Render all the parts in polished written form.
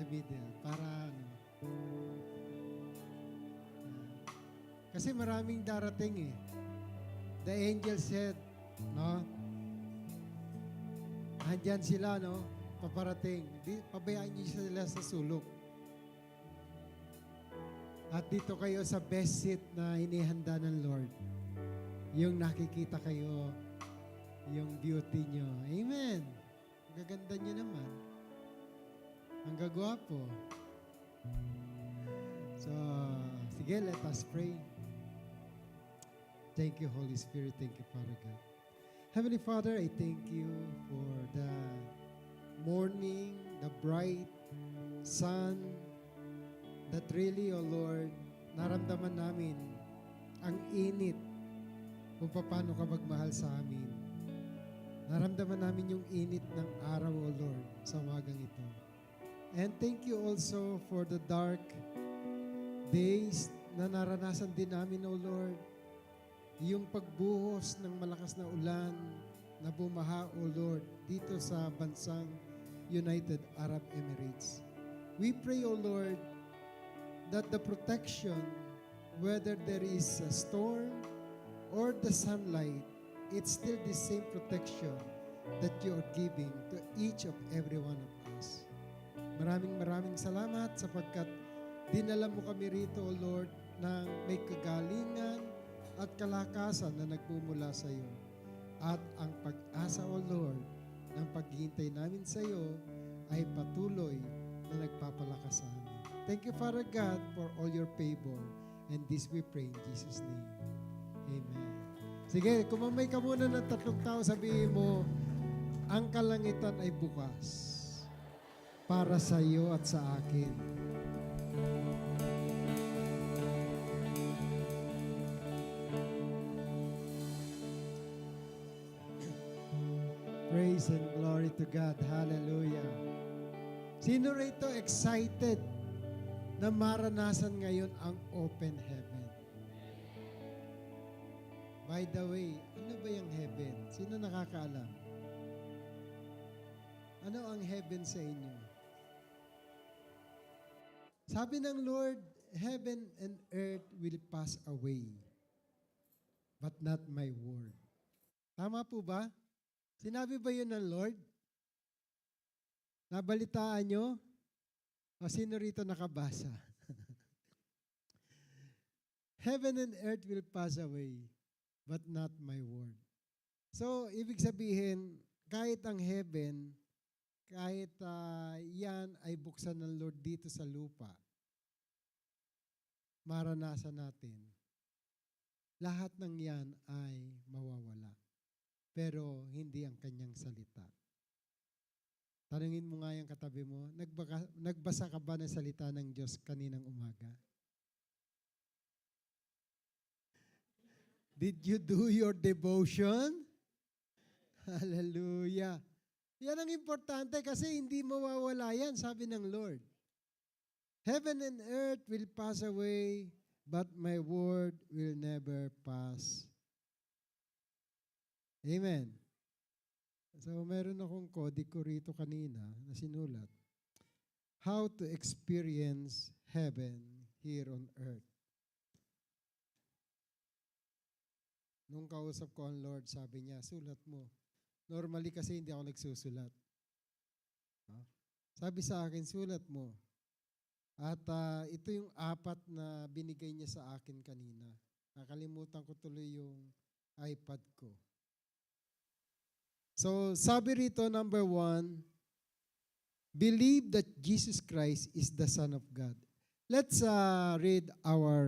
middle. Para ano. Kasi maraming darating eh. The angel said, no? Andyan sila, no? Paparating. Pabayaan niyo sila sa sulok. At dito kayo sa best seat na inihanda ng Lord. Yung nakikita kayo, yung beauty nyo. Amen. Ang gaganda nyo naman. Ang gagwapo. So, sige, let us pray. Thank you, Holy Spirit. Thank you, Father God. Heavenly Father, I thank you for the morning, the bright sun, that really, O Lord, naramdaman namin ang init kung paano ka magmahal sa amin. Naramdaman namin yung init ng araw, O Lord, sa umagang ito. And thank you also for the dark days na naranasan din namin, O Lord. Yung pagbuhos ng malakas na ulan na bumaha, O Lord, dito sa bansang United Arab Emirates. We pray, O Lord, that the protection, whether there is a storm or the sunlight, it's still the same protection that you are giving to each of every one of us. Maraming salamat sapagkat dinala mo kami rito, O Lord, ng may kagalingan at kalakasan na nagmumula sa iyo. At ang pag-asa, O Lord, ng paghihintay namin sa iyo ay patuloy na nagpapalakas sa amin. Thank you, Father God, for all your favor. And this we pray in Jesus' name. Amen. Sige, kumamay ka muna ng 3 tao, sabihin mo, ang kalangitan ay bukas para sa iyo at sa akin. Praise and glory to God. Hallelujah. Sino rito excited na maranasan ngayon ang open heaven? By the way, ano ba yung heaven? Sino nakakaalam? Ano ang heaven sa inyo? Sabi ng Lord, heaven and earth will pass away, but not my word. Tama po ba? Sinabi ba yun ng Lord? Nabalitaan nyo? O sino rito nakabasa? Heaven and earth will pass away, but not my word. So, ibig sabihin, kahit ang heaven, kahit yan ay buksan ng Lord dito sa lupa, maranasan natin, lahat ng yan ay mawawala. Pero hindi ang kanyang salita. Tanungin mo nga yung katabi mo, nagbasa ka ba ng salita ng Diyos kaninang umaga? Did you do your devotion? Hallelujah. Yan ang importante kasi hindi mawawala yan, sabi ng Lord. Heaven and earth will pass away, but my word will never pass. Amen. So, meron akong kodiko rito kanina na sinulat. How to experience heaven here on earth. Nung kausap ko ang Lord, sabi niya, sulat mo. Normally kasi hindi ako nagsusulat. Sabi sa akin, sulat mo. At ito yung 4 na binigay niya sa akin kanina. Nakalimutan ko tuloy yung iPad ko. So, sabi rito, number 1, believe that Jesus Christ is the Son of God. Let's read our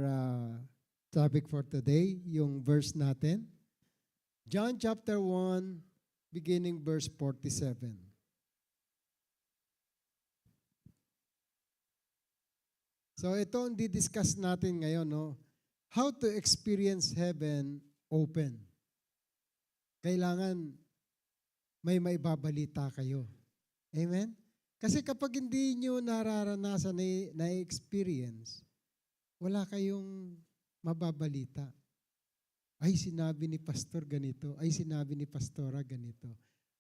topic for today, yung verse natin. John chapter 1, beginning verse 47. So, ito ang didiscuss natin ngayon, no? How to experience heaven open. Kailangan may maibabalita kayo. Amen? Kasi kapag hindi nyo nararanasan na-experience, wala kayong mababalita. Ay, sinabi ni pastor ganito. Ay, sinabi ni pastora ganito.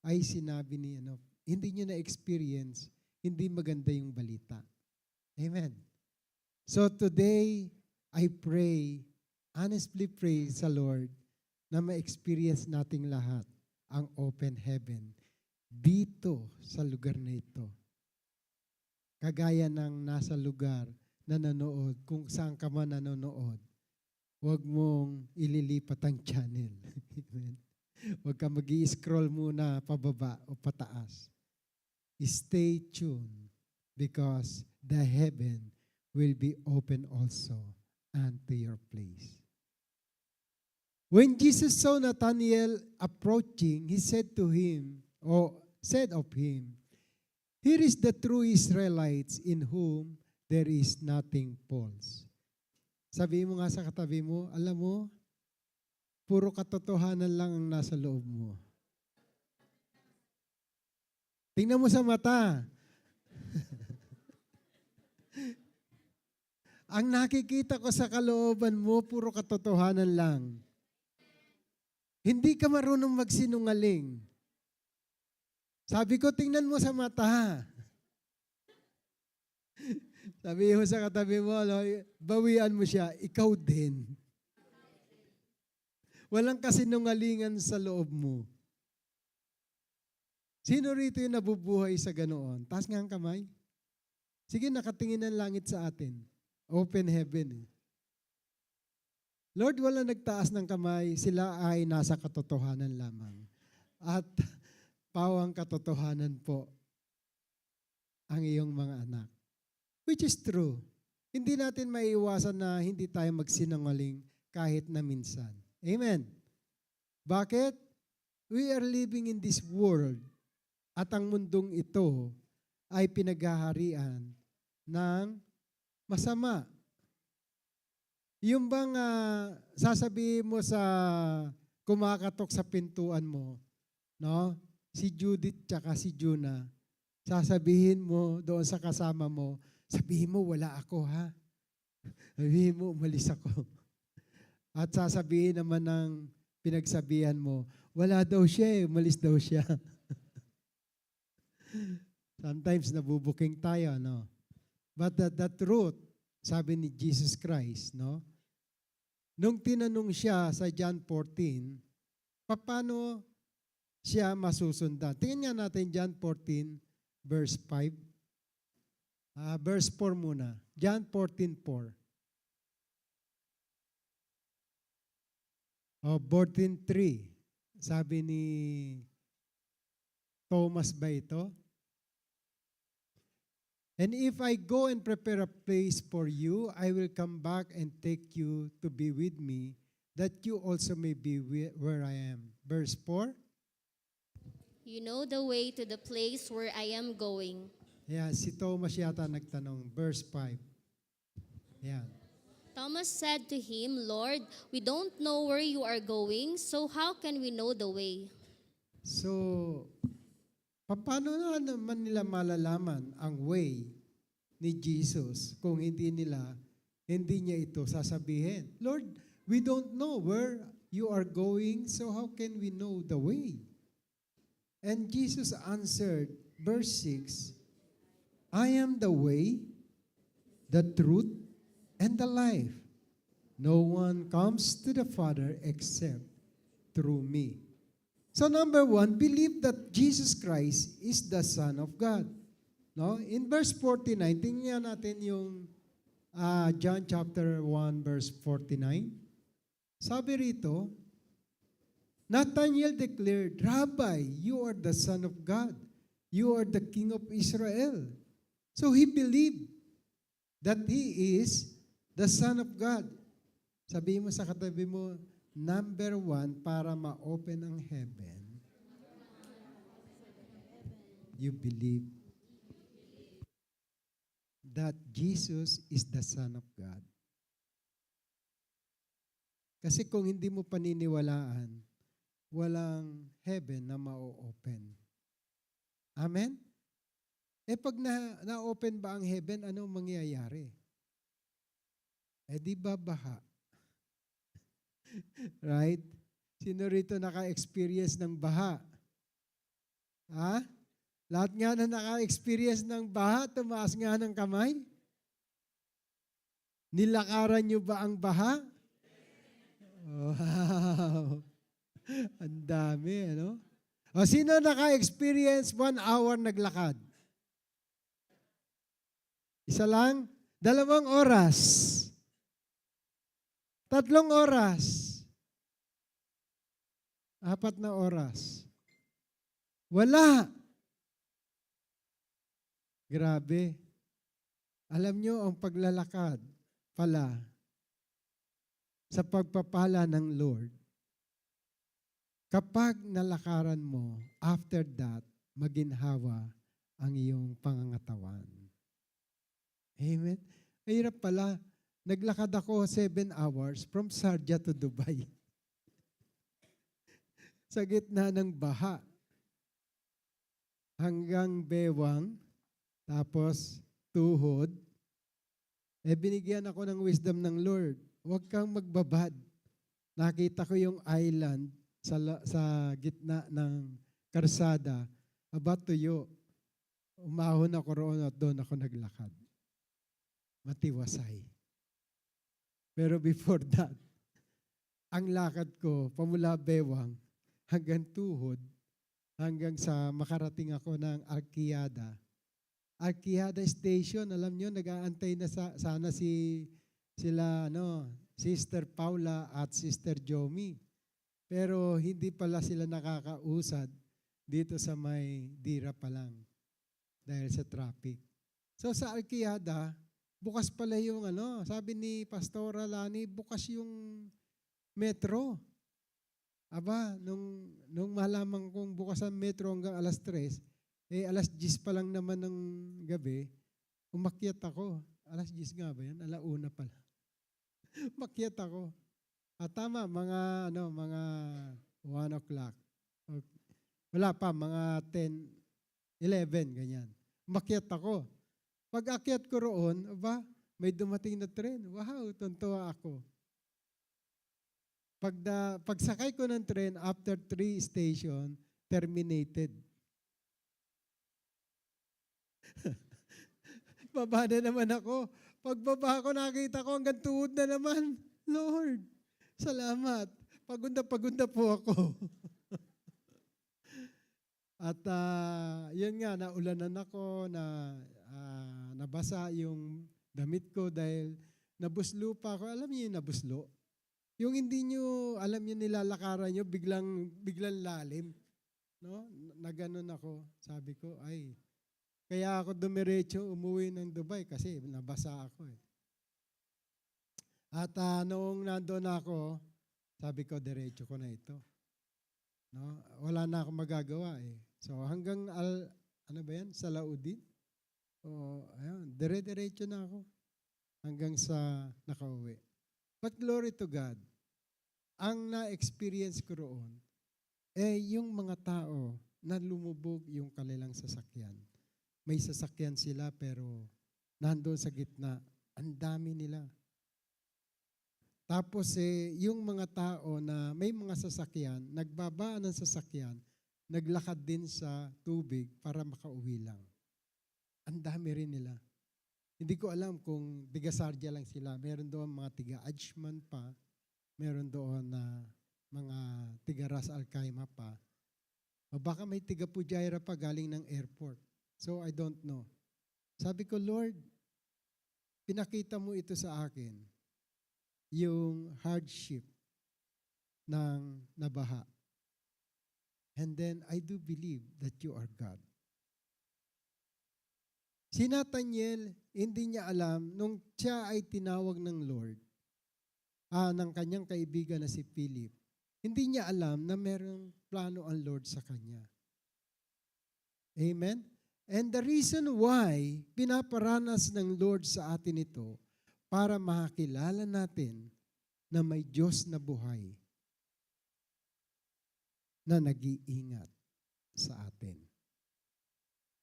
Ay, sinabi ni ano. Hindi nyo na-experience, hindi maganda yung balita. Amen. So today, I pray, honestly pray sa Lord na ma-experience nating lahat ang open heaven dito sa lugar na ito. Kagaya ng nasa lugar na nanonood, kung saan ka man nanonood, huwag mong ililipat ang channel. Amen. Huwag ka mag-i-scroll muna pababa o pataas. Stay tuned because the heaven will be open also unto your place. When Jesus saw Nathanael approaching, he said to him, or said of him, "Here is the true Israelites in whom there is nothing false." Sabi mo nga sa katabi mo, alam mo, puro katotohanan lang ang nasa loob mo. Tingnan mo sa mata. Ang nakikita ko sa kalooban mo, puro katotohanan lang. Hindi ka marunong magsinungaling. Sabi ko, tingnan mo sa mata. Sabi mo sa katabi mo, bawian mo siya, ikaw din. Walang kasinungalingan sa loob mo. Sino rito yung nabubuhay sa ganoon? Taas nga ang kamay. Sige, nakatingin ang langit sa atin. Open heaven. Lord, wala nagtaas ng kamay. Sila ay nasa katotohanan lamang. At pawang katotohanan po ang iyong mga anak. Which is true. Hindi natin maiiwasan na hindi tayo magsinungaling kahit na minsan. Amen. Bakit? We are living in this world at ang mundong ito ay pinaghaharian ng masama. Yung bang sasabihin mo sa kumakatok sa pintuan mo, no? Si Judith tsaka si Juna, sasabihin mo doon sa kasama mo, sabihin mo wala ako ha. Sabihin mo umalis ako. At sasabihin naman ng pinagsabihan mo, wala daw siya umalis daw siya. Sometimes nabubuking tayo, no? But the truth, sabi ni Jesus Christ, no? Nung tinanong siya sa John 14, paano siya masusundan? Tingnan nga natin John 14, verse 5. Verse 4 muna. John 14:4. 14:3. Sabi ni Thomas ba ito? And if I go and prepare a place for you, I will come back and take you to be with me, that you also may be where I am. Verse 4. You know the way to the place where I am going. Yeah, si Thomas yata nagtanong. Verse 5. Yeah. Thomas said to him, Lord, we don't know where you are going, so how can we know the way? So, paano na naman nila malalaman ang way ni Jesus kung hindi niya ito sasabihin? Lord, we don't know where you are going, so how can we know the way? And Jesus answered, verse 6, I am the way, the truth, and the life. No one comes to the Father except through me. So number 1, believe that Jesus Christ is the Son of God. No? In verse 49, tingnan natin yung John chapter 1 verse 49. Sabi rito, Nathanael declared, Rabbi, you are the Son of God. You are the King of Israel. So he believed that he is the Son of God. Sabihin mo sa katabi mo, number 1, para ma-open ang heaven, you believe that Jesus is the Son of God. Kasi kung hindi mo paniniwalaan, walang heaven na ma-open. Amen? Pag na-open ba ang heaven, ano mangyayari? Di ba baha? Right? Sino rito naka-experience ng baha? Ha? Lahat nga na naka-experience ng baha, tumaas nga ng kamay. Nilakaran niyo ba ang baha? Wow! Ang dami, ano? O, sino naka-experience 1 hour naglakad? Isa lang? 2 oras? 3 oras? 4 na oras? Wala! Grabe. Alam nyo, ang paglalakad pala sa pagpapala ng Lord, kapag nalakaran mo, after that, maginhawa ang iyong pangangatawan. Amen? Mahirap pala. Naglakad ako 7 hours from Sharjah to Dubai. Sa gitna ng baha. Hanggang bewang, tapos tuhod. Binigyan ako ng wisdom ng Lord. Huwag kang magbabad. Nakita ko yung island sa gitna ng karsada, tuyo. Umahon ako roon at doon ako naglakad. Matiwasay. Pero before that, ang lakad ko, pamula bewang, hanggang tuhod, hanggang sa makarating ako ng Arquiada. Arquiada Station, alam nyo, nag-aantay na sana Sister Paula at Sister Jomi. Pero hindi pala sila nakakausad dito sa may Dira pa lang dahil sa traffic. So sa Arquiada, bukas pala yung sabi ni Pastora Lani, bukas yung metro. Aba, nung malaman kong bukas ang metro hanggang alas 3, alas 10 pa lang naman ng gabi, umakyat ako. Alas 10 nga ba yan? Alauna pala. Umakyat ako. Tama, mga 1 o'clock. Wala pa, mga 10, 11, ganyan. Umakyat ako. Pag akyat ko roon, aba, may dumating na tren. Wow, tuntua ako. Pagsakay ko ng tren, after 3 station, terminated. Baba na naman ako. Pagbaba ko, nakita ko hanggang tuhod na naman. Lord, salamat. Pagod na po ako. At yun nga, naulanan ako, nabasa yung damit ko dahil nabuslo pa ako. Alam niyo yung nabuslo? Yung hindi nyo, alam nyo nilalakaran nyo, biglang lalim. No? Naganon ako. Sabi ko, kaya ako dumiretso umuwi ng Dubai kasi nabasa ako eh. At noong nandoon ako, sabi ko, diretso ko na ito. No? Wala na akong magagawa eh. So hanggang, Salaudin. Ayun, dire-diretso na ako hanggang sa nakauwi. But glory to God, ang na-experience ko roon, yung mga tao na lumubog yung kanilang sasakyan. May sasakyan sila pero nandoon sa gitna, ang dami nila. Tapos yung mga tao na may mga sasakyan, nagbabaan ng sasakyan, naglakad din sa tubig para makauwi lang. Ang dami rin nila. Hindi ko alam kung tiga-Sharjah lang sila. Meron doon mga tiga-Ajman pa. Meron doon na mga tiga-Ras Al Khaimah pa. O baka may tiga-Fujairah pa galing ng airport. So I don't know. Sabi ko, Lord, pinakita mo ito sa akin. Yung hardship ng nabaha. And then I do believe that you are God. Si Nathaniel, hindi niya alam, nung siya ay tinawag ng Lord, ng kanyang kaibigan na si Philip, hindi niya alam na merong plano ang Lord sa kanya. Amen? And the reason why pinaparanas ng Lord sa atin ito, para makakilala natin na may Diyos na buhay na nag-iingat sa atin.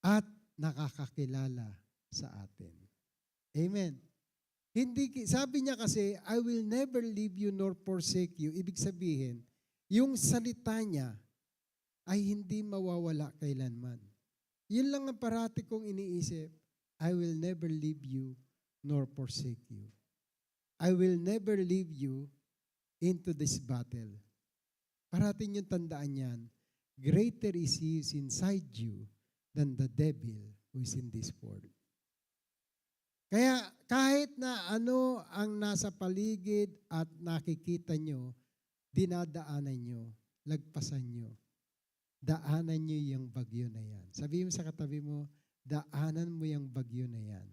At nakakakilala sa atin. Amen. Sabi niya kasi, I will never leave you nor forsake you. Ibig sabihin, yung salita niya ay hindi mawawala kailanman. Yun lang ang parati kong iniisip. I will never leave you nor forsake you. I will never leave you into this battle. Parating yung tandaan yan. Greater is He who is inside you than the devil who is in this world. Kaya kahit na ano ang nasa paligid at nakikita nyo, dinadaanan nyo, lagpasan nyo. Daanan nyo yung bagyo na yan. Sabihin mo sa katabi mo, daanan mo yung bagyo na yan.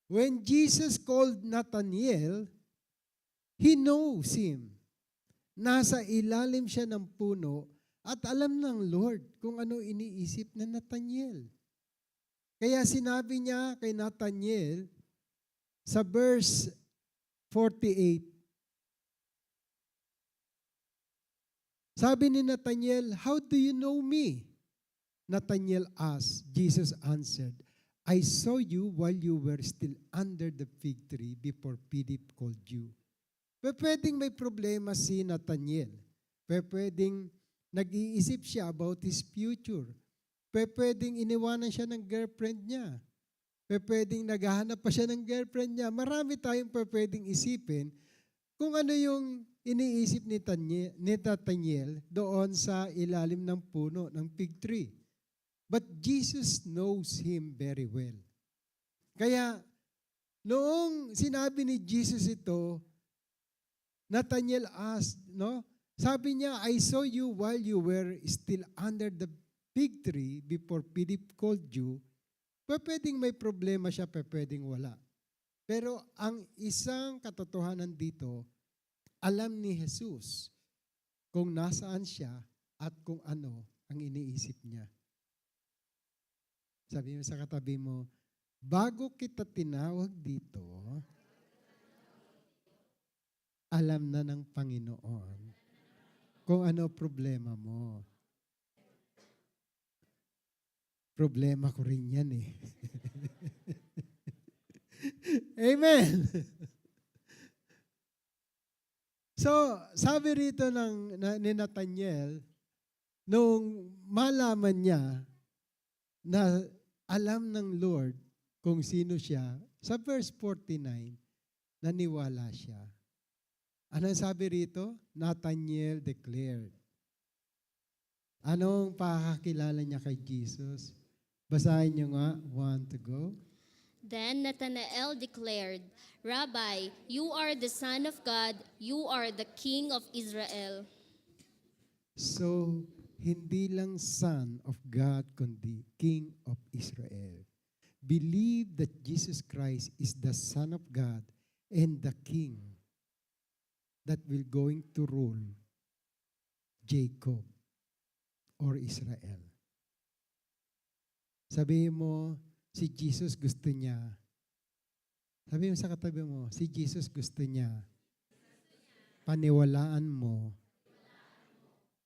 When Jesus called Nathanael, he knows him. Nasa ilalim siya ng puno at alam ng Lord kung ano iniisip na Nathanael. Kaya sinabi niya kay Nathanael sa verse 48, sabi ni Nathanael, "How do you know me?" Nathanael asked. Jesus answered, "I saw you while you were still under the fig tree before Philip called you." Pwedeng may problema si Nathanael. Pwedeng nag-iisip siya about his future. Pwedeng iniwanan siya ng girlfriend niya. Pwedeng naghahanap pa siya ng girlfriend niya. Marami tayong pwedeng isipin kung ano yung iniisip ni Nathanael doon sa ilalim ng puno ng fig tree. But Jesus knows him very well. Kaya noong sinabi ni Jesus ito, Nathanael asked, no? Sabi niya, "I saw you while you were still under the fig tree before Philip called you." Pwedeng may problema siya, pwedeng wala. Pero ang isang katotohanan dito, alam ni Jesus kung nasaan siya at kung ano ang iniisip niya. Sabi mo sa katabi mo, bago kita tinawag dito, alam na ng Panginoon kung ano problema mo. Problema ko rin yan eh. Amen. So, sabi rito ni Nathanael, nung malaman niya na alam ng Lord kung sino siya, sa verse 49, naniwala siya. Anong sabi rito? Nathanael declared. Anong pakakilala niya kay Jesus? Basahin niyo nga, 1 to go. Then Nathanael declared, "Rabbi, you are the Son of God, you are the King of Israel." So, hindi lang Son of God, kundi King of Israel. Believe that Jesus Christ is the Son of God and the King that will going to rule Jacob or Israel. Sabihin mo, si Jesus gusto niya. Sabihin mo sa katabi mo, si Jesus gusto niya. Paniwalaan mo,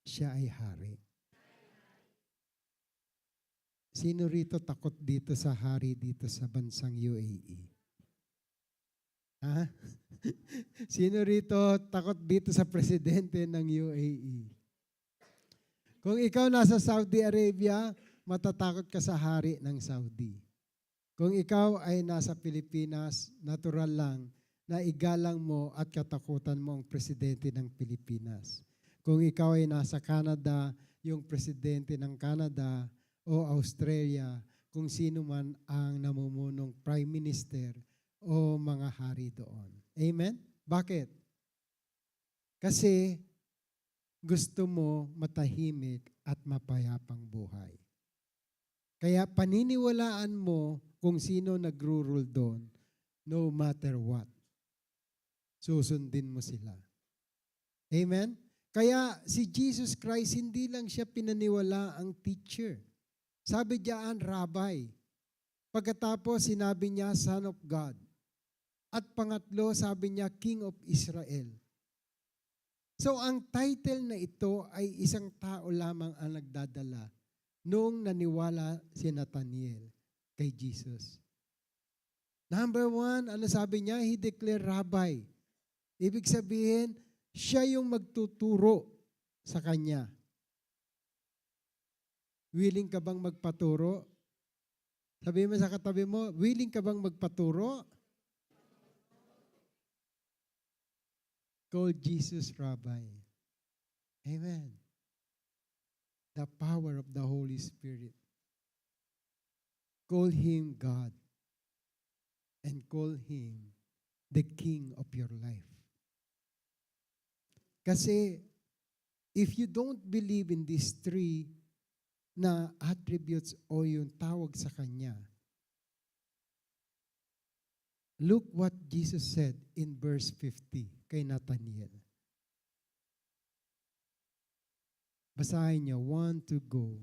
siya ay hari. Sino rito takot dito sa hari dito sa bansang UAE? Ha? Sino rito takot dito sa presidente ng UAE? Kung ikaw nasa Saudi Arabia, matatakot ka sa hari ng Saudi. Kung ikaw ay nasa Pilipinas, natural lang na igalang mo at katakutan mo ang presidente ng Pilipinas. Kung ikaw ay nasa Canada, yung presidente ng Canada o Australia, kung sino man ang namumunong prime minister o mga hari doon. Amen? Bakit? Kasi gusto mo matahimik at mapayapang buhay. Kaya paniniwalaan mo kung sino nag-rule doon, no matter what. Susundin mo sila. Amen? Kaya si Jesus Christ, hindi lang siya pinaniwala ang teacher. Sabi diyan, Rabbi. Pagkatapos, sinabi niya, Son of God. At pangatlo, sabi niya, King of Israel. So, ang title na ito ay isang tao lamang ang nagdadala noong naniwala si Nathanael kay Jesus. Number one, ano sabi niya? He declared Rabbi. Ibig sabihin, siya yung magtuturo sa kanya. Willing ka bang magpaturo? Sabi mo sa katabi mo, willing ka bang magpaturo? Call Jesus Rabbi. Amen. The power of the Holy Spirit. Call Him God. And call Him the King of your life. Kasi, if you don't believe in these three na attributes o yung tawag sa Kanya, look what Jesus said in verse 50 kay Nathanael. Basahin niyo, 1 to go.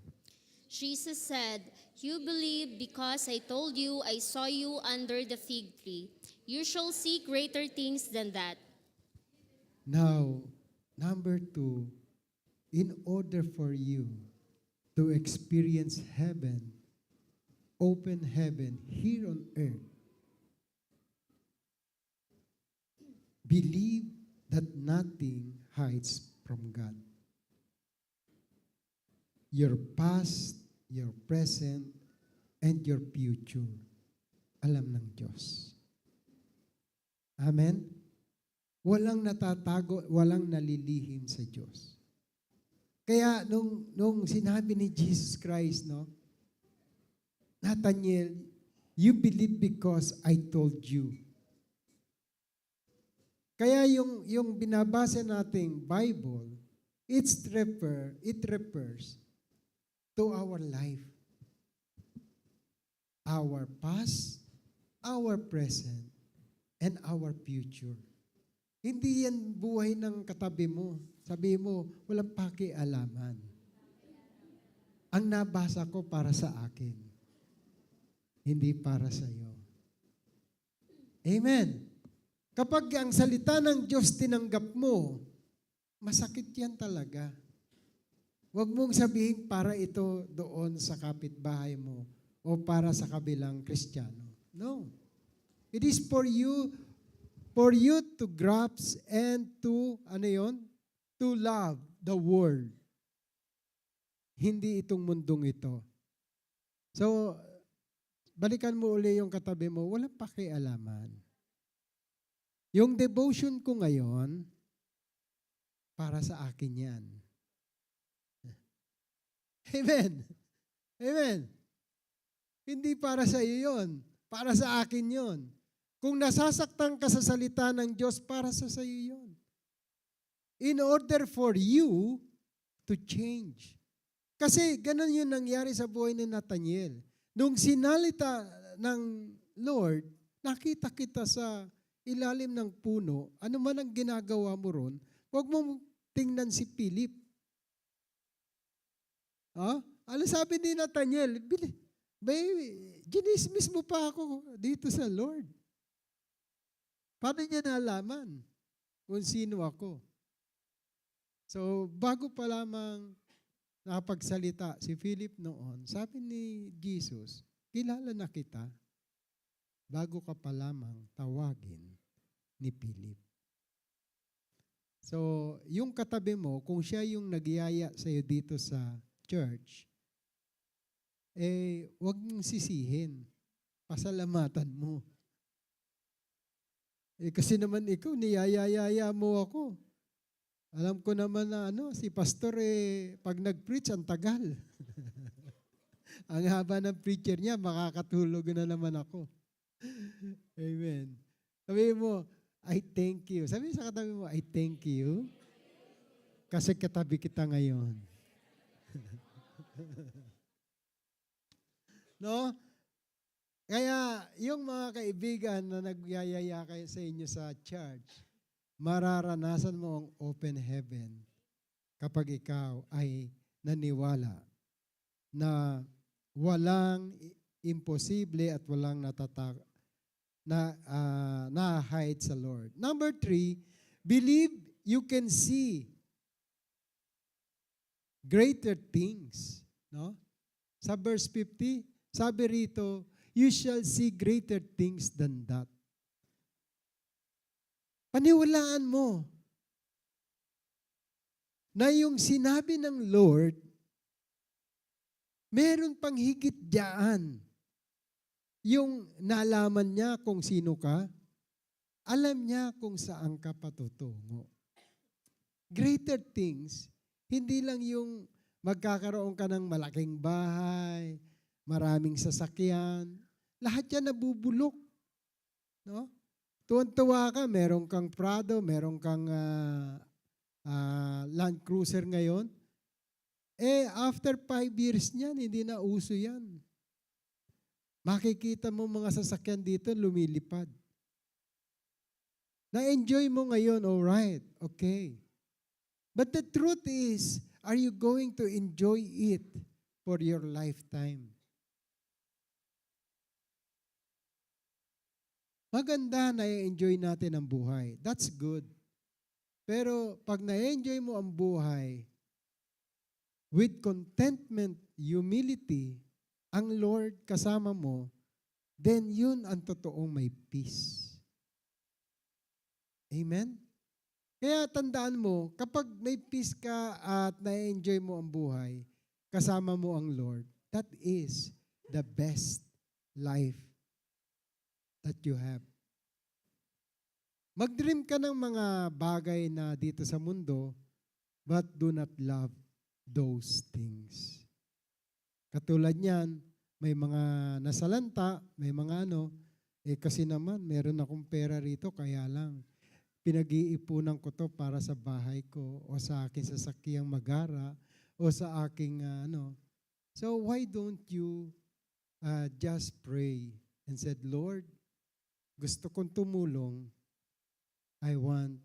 Jesus said, "You believe because I told you I saw you under the fig tree. You shall see greater things than that." Now, number 2, in order for you to experience heaven, open heaven here on earth, believe that nothing hides from God. Your past, your present, and your future, alam ng Diyos. Amen? Walang natatago, walang nalilihim sa Diyos. Kaya nung sinabi ni Jesus Christ, no, Nathanael, you believe because I told you. Kaya yung binabasa nating Bible, it refers to our life, our past, our present, and our future. Hindi yan buhay ng katabi mo. Sabi mo, walang pakialaman. Ang nabasa ko para sa akin, hindi para sa iyo. Amen. Kapag ang salita ng Diyos tinanggap mo, masakit yan talaga. Huwag mong sabihin para ito doon sa kapitbahay mo o para sa kabilang Kristiyano. No. It is for you to grasp and to, to love the world. Hindi itong mundong ito. So, balikan mo uli yung katabi mo, walang pakialaman. Yung devotion ko ngayon, para sa akin yan. Amen. Amen. Hindi para sa iyo yun. Para sa akin yun. Kung nasasaktan ka sa salita ng Diyos, para sa iyo yun. In order for you to change. Kasi ganun yung nangyari sa buhay ni Nathanael. Nung sinalita ng Lord, nakita kita sa ilalim ng puno, ano man ang ginagawa mo ron, huwag mong tingnan si Philip. Ano sabi ni Nathanael? Ginismis mo pa ako dito sa Lord. Paano niya nalaman kung sino ako? So, bago pa lamang nakapagsalita si Philip noon, sabi ni Jesus, kilala na kita bago ka pa lamang tawagin ni Philip. So, yung katabi mo, kung siya yung nagyaya sa iyo dito sa church, huwag mong sisihin. Pasalamatan mo. Kasi naman ikaw, niyayayaya mo ako. Alam ko naman na si pastor pag nag-preach, ang tagal. Ang haba ng preacher niya, makakatulog na naman ako. Amen. Sabi mo, I thank you. Sabi sa katabi mo, I thank you. Kasi katabi kita ngayon. No? Kaya yung mga kaibigan na nagyayaya kayo sa inyo sa church, mararanasan mo ang open heaven kapag ikaw ay naniwala na walang imposible at walang na-hide sa Lord. Number 3, believe you can see greater things. No? Sa verse 50, sabi rito, you shall see greater things than that. Paniwalaan mo na yung sinabi ng Lord Meron pang higit diyan. Yung nalaman niya kung sino ka, alam niya kung saan ka patutungo. Greater things, hindi lang yung magkakaroon ka ng malaking bahay, maraming sasakyan, lahat yan nabubulok. No? Tuwan-tuwa ka, meron kang Prado, meron kang Land Cruiser ngayon. After 5 years niyan, hindi na uso yan. Makikita mo mga sasakyan dito, lumilipad. Na-enjoy mo ngayon, alright, okay. But the truth is, are you going to enjoy it for your lifetime? Maganda na i-enjoy natin ang buhay. That's good. Pero pag na-enjoy mo ang buhay with contentment, humility, ang Lord kasama mo, then yun ang totoong may peace. Amen? Kaya tandaan mo, kapag may peace ka at na-enjoy mo ang buhay, kasama mo ang Lord, that is the best life that you have. Mag-dream ka ng mga bagay na dito sa mundo, but do not love those things. Katulad niyan, may mga nasalanta, may mga kasi naman, meron akong pera rito, kaya lang, pinag-iipunan ko to para sa bahay ko, o sa aking sasakyang magara, o sa aking So why don't you just pray and said, Lord, gusto kong tumulong, I want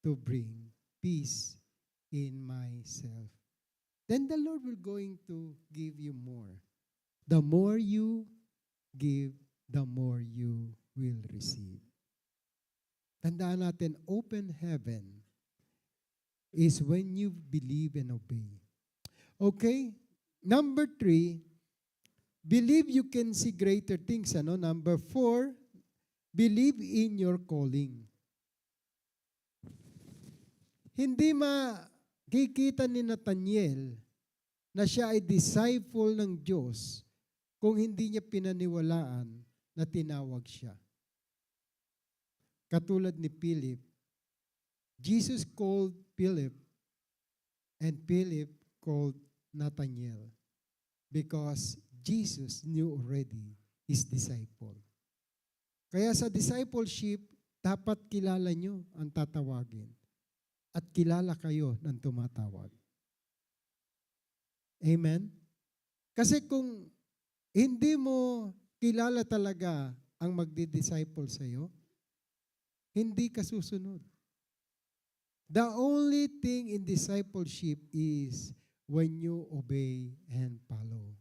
to bring peace in myself. Then the Lord will going to give you more. The more you give, the more you will receive. Tandaan natin, open heaven is when you believe and obey. Okay? Number 3, believe you can see greater things. Number 4, believe in your calling. Hindi makikita ni Nathaniel na siya ay disciple ng Diyos kung hindi niya pinaniwalaan na tinawag siya. Katulad ni Philip, Jesus called Philip and Philip called Nathaniel because Jesus knew already his disciple. Kaya sa discipleship, dapat kilala nyo ang tatawagin at kilala kayo ng tumatawag. Amen? Kasi kung hindi mo kilala talaga ang magdi-disciple sa'yo, hindi ka susunod. The only thing in discipleship is when you obey and follow.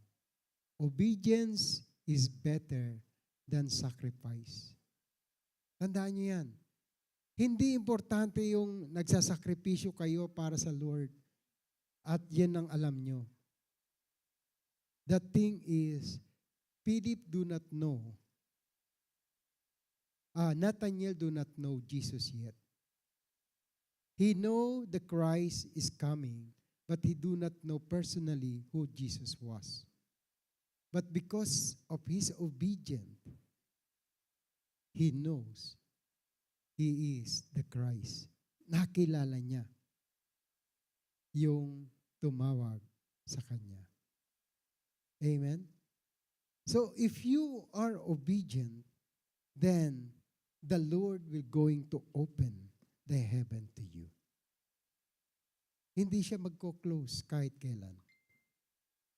Obedience is better than sacrifice. Tandaan niyo yan. Hindi importante yung nagsasakripisyo kayo para sa Lord at yan ang alam nyo. The thing is, Philip do not know. Nathaniel do not know Jesus yet. He know the Christ is coming, but he do not know personally who Jesus was. But because of his obedience, he knows he is the Christ. Nakilala niya yung tumawag sa kanya. Amen? So if you are obedient, then the Lord will going to open the heaven to you. Hindi siya magko-close kahit kailan.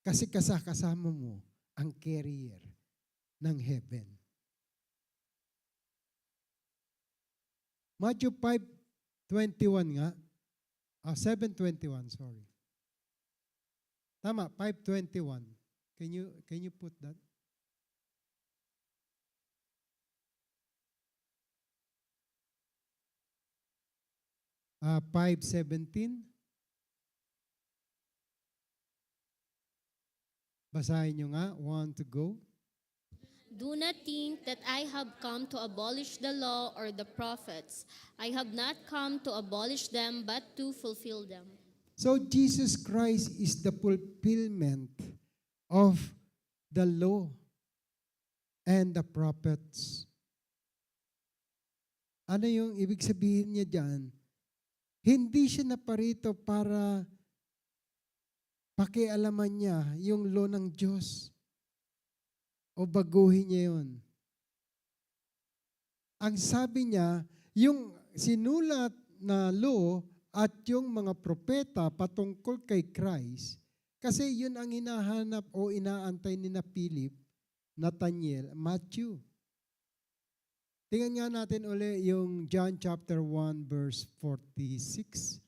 Kasi kasama mo ang carrier ng heaven. Matthew 5:21 nga. 7:21, sorry. Tama, 5:21. Can you put that? Uh, 5:17. Basahin nyo nga. 1 to go. Do not think that I have come to abolish the law or the prophets. I have not come to abolish them, but to fulfill them. So Jesus Christ is the fulfillment of the law and the prophets. Ano yung ibig sabihin niya dyan? Hindi siya naparito para pakialaman niya yung law ng Diyos o baguhin niya yun. Ang sabi niya, yung sinulat na law at yung mga propeta patungkol kay Christ, kasi yun ang hinahanap o inaantay ni na Philip, Nathaniel, Matthew. Tingnan nga natin uli yung John chapter 1 verse 46.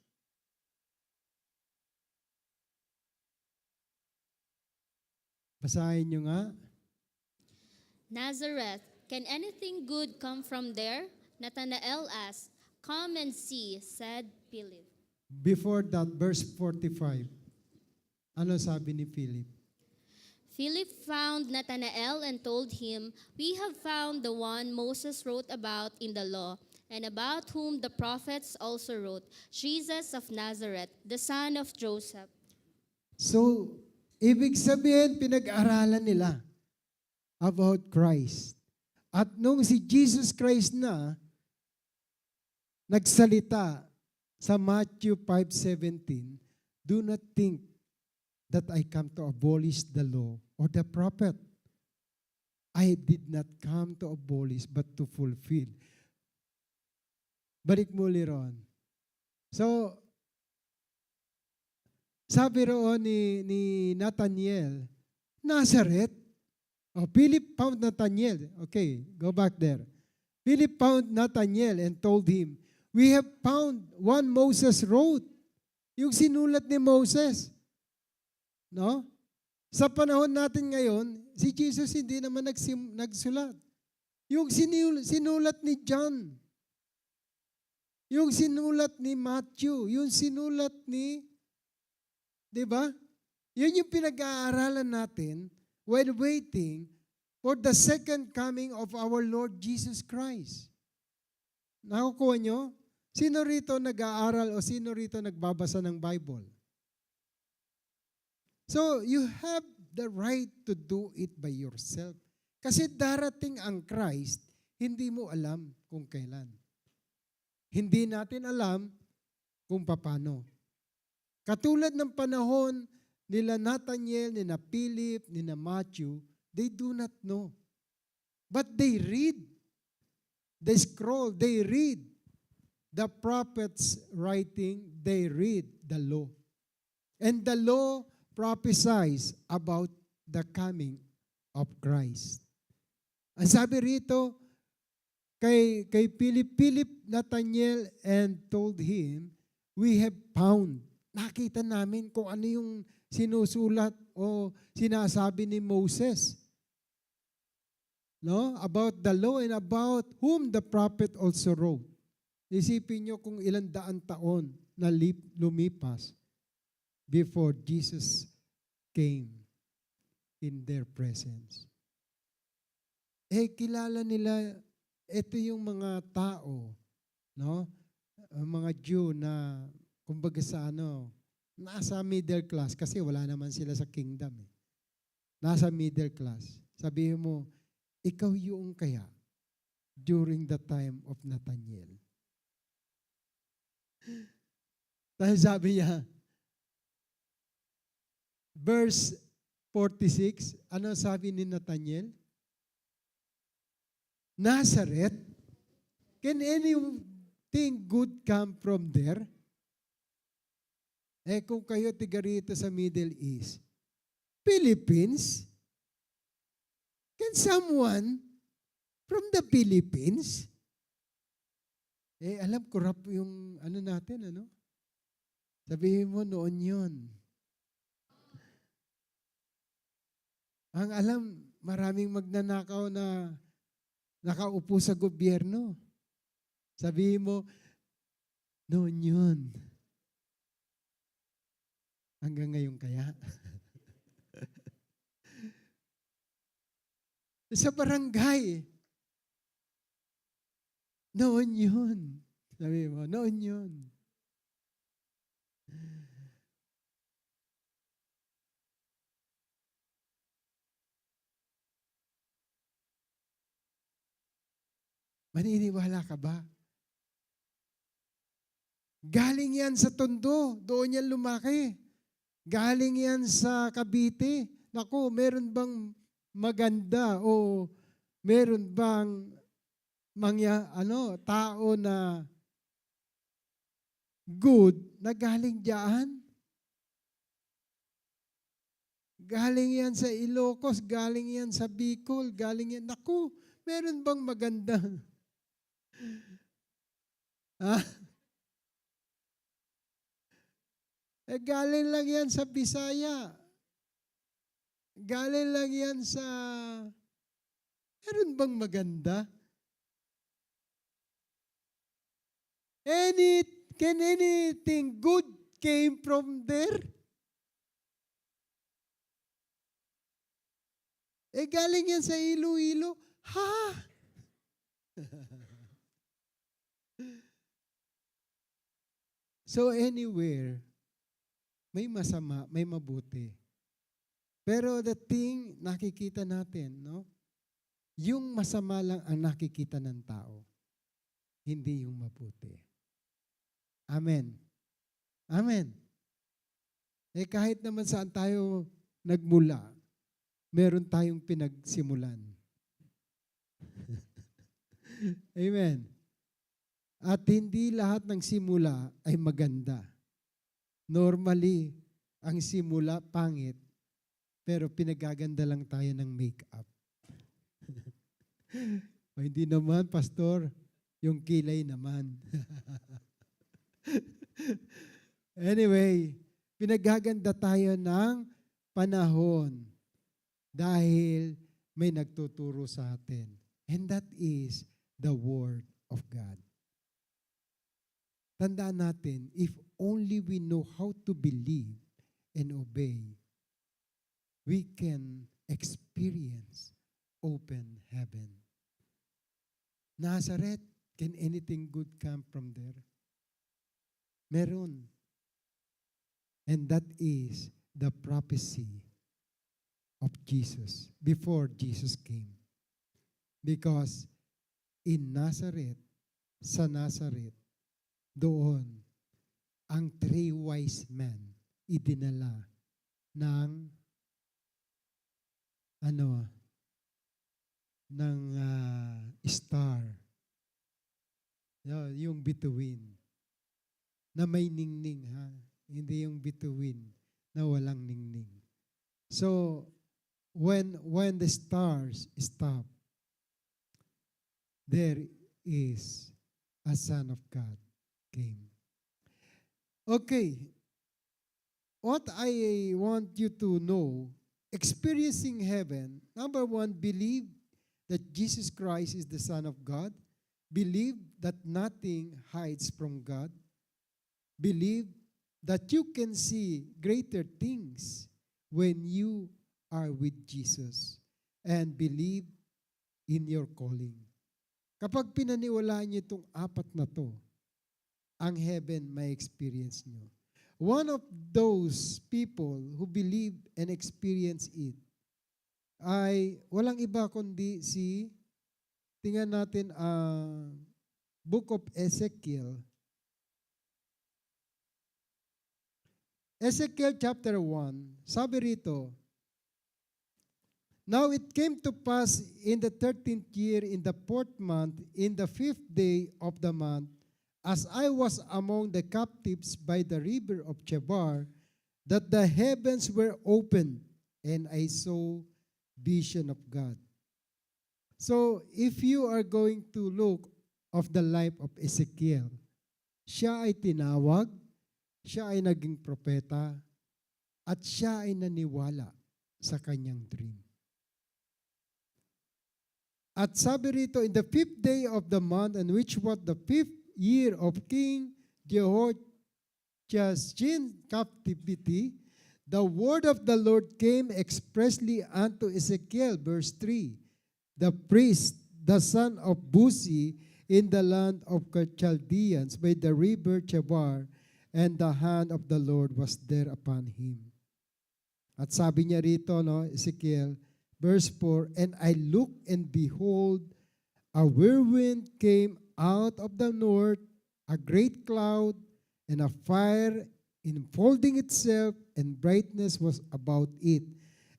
Basahin nyo nga. Nazareth, can anything good come from there? Nathanael asked. Come and see, said Philip. Before that, verse 45. Ano sabi ni Philip? Philip found Nathanael and told him, We have found the one Moses wrote about in the law, and about whom the prophets also wrote, Jesus of Nazareth, the son of Joseph. So, ibig sabihin, pinag-aralan nila about Christ. At nung si Jesus Christ na nagsalita sa Matthew 5:17, do not think that I come to abolish the law or the prophet. I did not come to abolish but to fulfill. Balik muli ron. So, sabi roon ni Nathaniel, Nazareth. Oh, Philip found Nathaniel. Okay, go back there. Philip found Nathaniel and told him, We have found one Moses wrote. Yung sinulat ni Moses. No? Sa panahon natin ngayon, si Jesus hindi naman nagsulat. Yung sinulat ni John. Yung sinulat ni Matthew. Yung sinulat ni, di ba? Yun yung pinag-aaralan natin while waiting for the second coming of our Lord Jesus Christ. Nakukuha nyo? Sino rito nag-aaral o sino rito nagbabasa ng Bible? So, you have the right to do it by yourself. Kasi darating ang Christ, hindi mo alam kung kailan. Hindi natin alam kung paano. Katulad ng panahon nila Nathaniel, nina Philip, nina Matthew, they do not know. But they read the scroll, they read the prophets writing, they read the law. And the law prophesies about the coming of Christ. Ang sabi rito kay Philip Nathaniel and told him, we have found. Nakita namin kung ano yung sinusulat o sinasabi ni Moses. No? About the law and about whom the prophet also wrote. Isipin nyo kung ilang daan taon na lumipas before Jesus came in their presence. Kilala nila, ito yung mga tao, no? Mga Jew na, kumbaga sa nasa middle class, kasi wala naman sila sa kingdom. Nasa middle class. Sabihin mo, ikaw yung kaya during the time of Nathaniel. Dahil sabi niya, verse 46, ano sabi ni Nathaniel? Nazareth, can anything good come from there? Kung kayo tiga rito sa Middle East, Philippines, can someone from the Philippines? Alam, corrupt yung natin, Sabihin mo, noon yun. Ang alam, maraming magnanakaw na nakaupo sa gobyerno. Sabihin mo, noon yun. Hanggang ngayon kaya? Sa barangay, noon yun. Sabi mo, noon yun. Maniniwala ka ba? Galing yan sa Tondo, doon yan lumaki. Galing yan sa Cavite. Naku, meron bang maganda o meron bang tao na good na galing diyan? Galing yan sa Ilocos, galing yan sa Bicol, galing yan. Naku, meron bang magandang? Ha? Galing lang yan sa Bisaya. Galing lang yan sa... Meron bang maganda? Can anything good came from there? Galing yan sa Iloilo. Ha? So anywhere, may masama, may mabuti. Pero the thing, nakikita natin, no? Yung masama lang ang nakikita ng tao. Hindi yung mabuti. Amen. Amen. Kahit naman saan tayo nagmula, meron tayong pinagsimulan. Amen. At hindi lahat ng simula ay maganda. Normally, ang simula pangit, pero pinagaganda lang tayo ng make-up. O hindi naman, pastor, yung kilay naman. Anyway, pinagaganda tayo ng panahon dahil may nagtuturo sa atin. And that is the Word of God. Tandaan natin, if only we know how to believe and obey, we can experience open heaven. Nazareth, can anything good come from there? Meron. And that is the prophecy of Jesus before Jesus came. Because in Nazareth, sa Nazareth, doon, ang 3 wise men idinala ng star. Yung bituin na may ningning, ha? Hindi yung bituin na walang ningning. So, when the stars stop, there is a Son of God came. Okay. What I want you to know, experiencing heaven, number 1, believe that Jesus Christ is the Son of God. Believe that nothing hides from God. Believe that you can see greater things when you are with Jesus. And believe in your calling. Kapag pinaniwalaan niyo itong 4 na to, ang heaven may experience niyo. One of those people who believe and experience it ay walang iba kundi tingnan natin Book of Ezekiel. Ezekiel chapter 1, sabi rito, Now it came to pass in the 13th year, in the 4th month, in the 5th day of the month, as I was among the captives by the river of Chebar, that the heavens were opened, and I saw vision of God. So, if you are going to look of the life of Ezekiel, siya ay tinawag, siya ay naging propeta, at siya ay naniwala sa kanyang dream. At sabi rito, in the 5th day of the month, and which was the 5th year of King Jehoiachin's captivity, the word of the Lord came expressly unto Ezekiel, verse 3, the priest, the son of Buzi, in the land of Chaldeans, by the river Chebar, and the hand of the Lord was there upon him. At sabi niya rito, Ezekiel, verse 4, and I looked and behold, a whirlwind came out of the north, a great cloud, and a fire enfolding itself, and brightness was about it.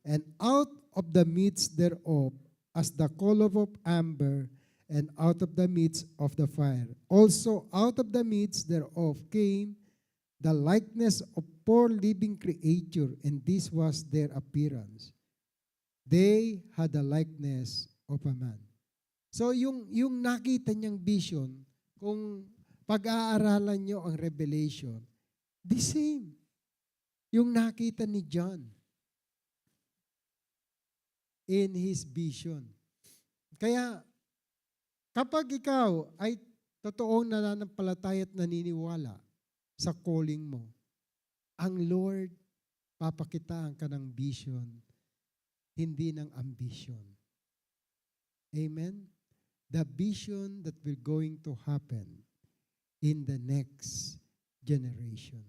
And out of the midst thereof, as the color of amber, and out of the midst of the fire. Also out of the midst thereof came the likeness of four living creature, and this was their appearance. They had the likeness of a man. So yung nakita niyang vision, kung pag-aaralan niyo ang Revelation, the same. Yung nakita ni John in his vision. Kaya kapag ikaw ay totoong nananampalataya at naniniwala sa calling mo, ang Lord papakitaan ka ng vision, hindi ng ambition. Amen? The vision that will going to happen in the next generation.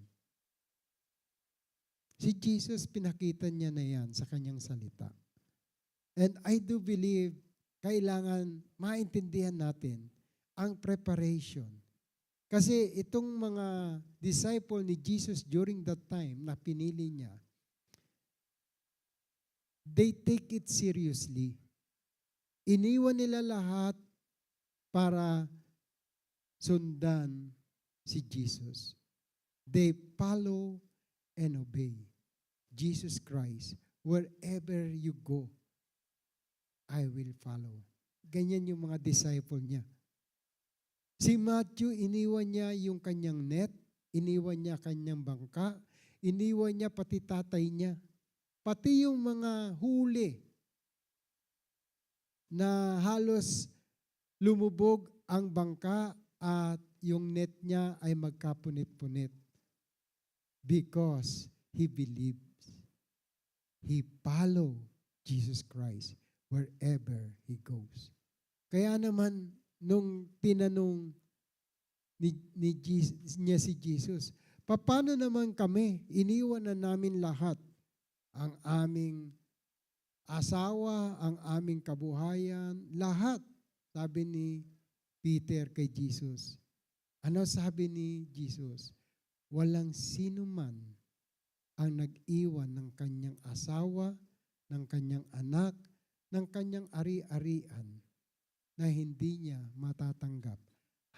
Si Jesus, pinakita niya na yan sa kanyang salita. And I do believe, kailangan maintindihan natin ang preparation. Kasi itong mga disciple ni Jesus during that time na pinili niya, they take it seriously. Iniwan nila lahat para sundan si Jesus. They follow and obey Jesus Christ. Wherever you go, I will follow. Ganyan yung mga disciple niya. Si Matthew, iniwan niya yung kanyang net, iniwan niya kanyang bangka, iniwan niya pati tatay niya. Pati yung mga huli na halos lumubog ang bangka at yung net niya ay magkapunit-punit. Because he believes. He follow Jesus Christ wherever he goes. Kaya naman, nung tinanong niya si Jesus, paano naman kami? Iniwan na namin lahat. Ang aming asawa, ang aming kabuhayan, lahat. Sabi ni Peter kay Jesus. Ano sabi ni Jesus? Walang sino man ang nag-iwan ng kanyang asawa, ng kanyang anak, ng kanyang ari-arian na hindi niya matatanggap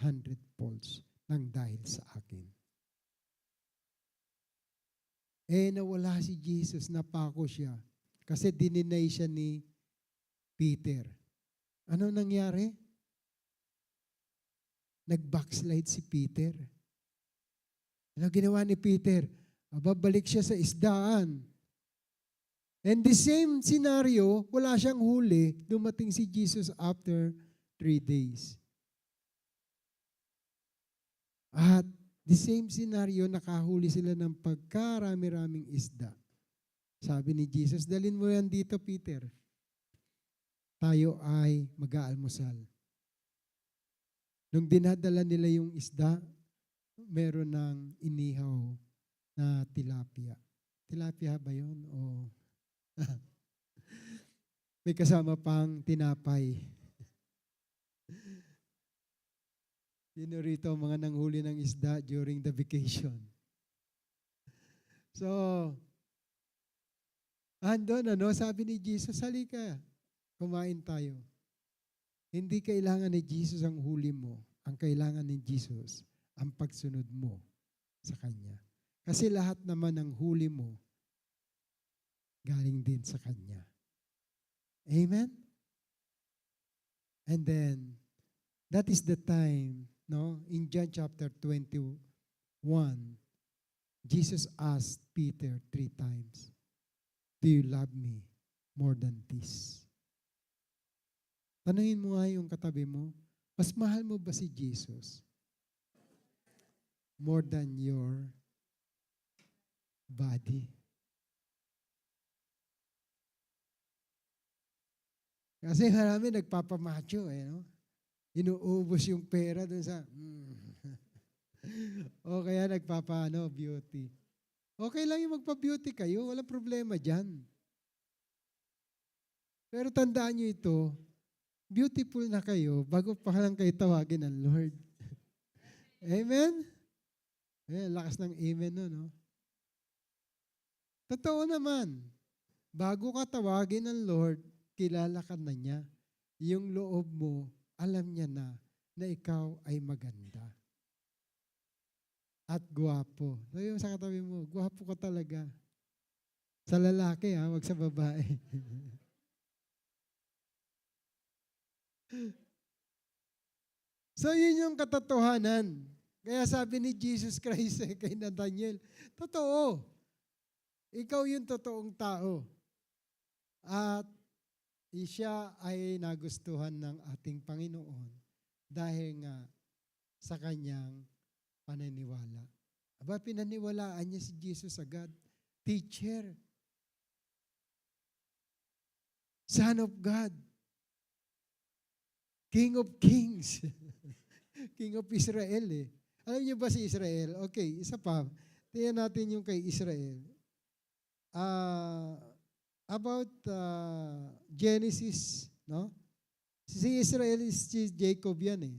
100 folds ng dahil sa akin. Nawala si Jesus, napako siya. Kasi dininay siya ni Peter. Ano nangyari? Nag-backslide si Peter. Ano ginawa ni Peter? Babalik siya sa isdaan. And the same scenario, wala siyang huli, dumating si Jesus after 3 days. At the same scenario, nakahuli sila ng pagkarami-raming isda. Sabi ni Jesus, dalhin mo yan dito, Peter. Tayo ay mag-aalmusal. Nung dinadala nila yung isda, meron ng inihaw na tilapia. Tilapia ba yun? O may kasama pang tinapay. Sino rito ang mga nanghuli ng isda during the vacation? So, andon, sabi ni Jesus, halika, kumain tayo. Hindi kailangan ni Jesus ang huli mo. Ang kailangan ni Jesus, ang pagsunod mo sa Kanya. Kasi lahat naman ng huli mo, galing din sa Kanya. Amen? And then, that is the time, in John chapter 21, Jesus asked Peter 3 times, do you love me more than this? Tanungin mo nga yung katabi mo, mas mahal mo ba si Jesus? More than your body. Kasi marami nagpapamacho, Inuubos yung pera dun sa, o kaya beauty. Okay lang yung magpa-beauty kayo, walang problema dyan. Pero tandaan nyo ito, beautiful na kayo bago pa lang kayo tawagin ng Lord. Amen? Lakas ng amen no, no? Totoo naman. Bago ka tawagin ng Lord, kilala ka na niya. Yung loob mo, alam niya na ikaw ay maganda. At gwapo. So yung sa katabi mo, gwapo ka talaga. Sa lalaki wag sa babae. So yun yung katotohanan. Kaya sabi ni Jesus Christ kay Nathaniel, totoo. Ikaw yung totoong tao. At siya ay nagustuhan ng ating Panginoon dahil nga sa kanyang paniniwala. Aba, pinaniwalaan niya si Jesus agad. Teacher. Son of God. King of Kings. King of Israel eh. Alam niyo ba si Israel? Okay, isa pa. Tingnan natin yung kay Israel. About Genesis, no? Si Israel is si Jacob yan eh.